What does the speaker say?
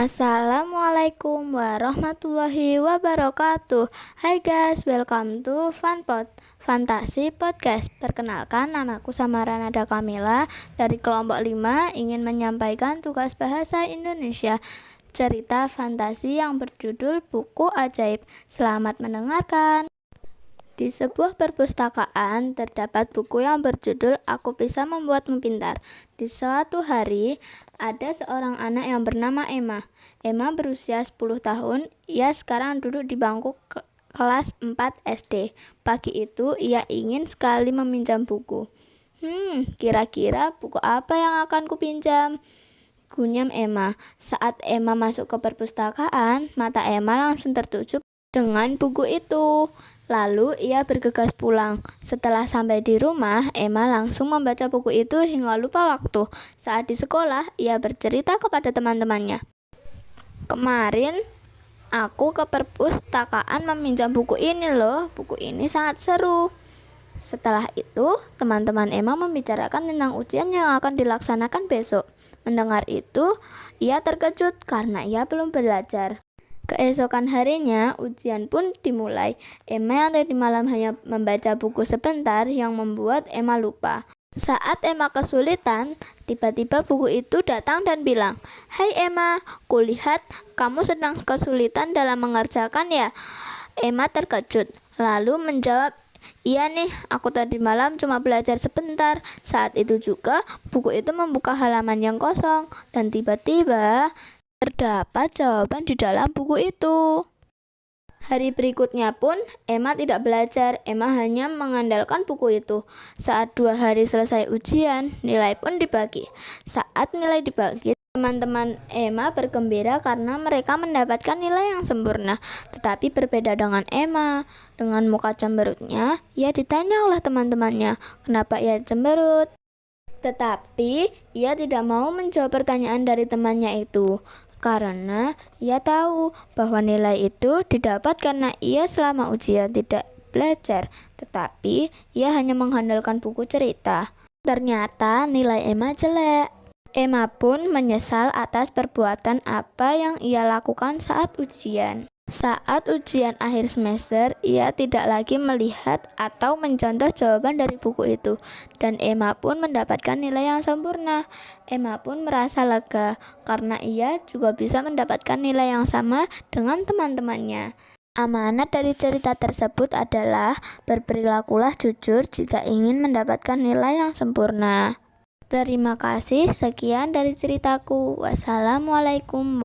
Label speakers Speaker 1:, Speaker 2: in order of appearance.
Speaker 1: Assalamualaikum warahmatullahi wabarakatuh. Hai guys, welcome to Funpod Fantasi Podcast. Perkenalkan, namaku Samaranada Kamila dari kelompok 5 ingin menyampaikan tugas bahasa Indonesia cerita fantasi yang berjudul Buku Ajaib. Selamat mendengarkan. Di sebuah perpustakaan terdapat buku yang berjudul Aku Bisa Membuatmu Pintar. Di suatu hari, ada seorang anak yang bernama Emma. Emma berusia 10 tahun. Ia sekarang duduk di bangku kelas 4 SD. Pagi itu, ia ingin sekali meminjam buku. Kira-kira buku apa yang akan kupinjam? Gunyam Emma. Saat Emma masuk ke perpustakaan, mata Emma langsung tertuju dengan buku itu. Lalu ia bergegas pulang. Setelah sampai di rumah, Emma langsung membaca buku itu hingga lupa waktu. Saat di sekolah, ia bercerita kepada teman-temannya. Kemarin, aku ke perpustakaan meminjam buku ini loh. Buku ini sangat seru. Setelah itu, teman-teman Emma membicarakan tentang ujian yang akan dilaksanakan besok. Mendengar itu, ia terkejut karena ia belum belajar. Keesokan harinya, ujian pun dimulai. Emma yang tadi malam hanya membaca buku sebentar yang membuat Emma lupa. Saat Emma kesulitan, tiba-tiba buku itu datang dan bilang, "Hai Emma, kulihat kamu sedang kesulitan dalam mengerjakan ya?" Emma terkejut, lalu menjawab, "Iya nih, aku tadi malam cuma belajar sebentar." Saat itu juga, buku itu membuka halaman yang kosong, dan tiba-tiba terdapat jawaban di dalam buku itu. Hari berikutnya pun, Emma tidak belajar. Emma hanya mengandalkan buku itu. Saat 2 hari selesai ujian, nilai pun dibagi. Saat nilai dibagi, teman-teman Emma bergembira karena mereka mendapatkan nilai yang sempurna. Tetapi berbeda dengan Emma. Dengan muka cemberutnya, ia ditanya oleh teman-temannya, kenapa ia cemberut. Tetapi ia tidak mau menjawab pertanyaan dari temannya itu, karena ia tahu bahwa nilai itu didapat karena ia selama ujian tidak belajar, tetapi ia hanya mengandalkan buku cerita. Ternyata nilai Emma jelek. Emma pun menyesal atas perbuatan apa yang ia lakukan saat ujian. Saat ujian akhir semester, ia tidak lagi melihat atau mencontoh jawaban dari buku itu, dan Emma pun mendapatkan nilai yang sempurna. Emma pun merasa lega, karena ia juga bisa mendapatkan nilai yang sama dengan teman-temannya. Amanat dari cerita tersebut adalah berperilakulah jujur jika ingin mendapatkan nilai yang sempurna. Terima kasih, sekian dari ceritaku. Wassalamualaikum.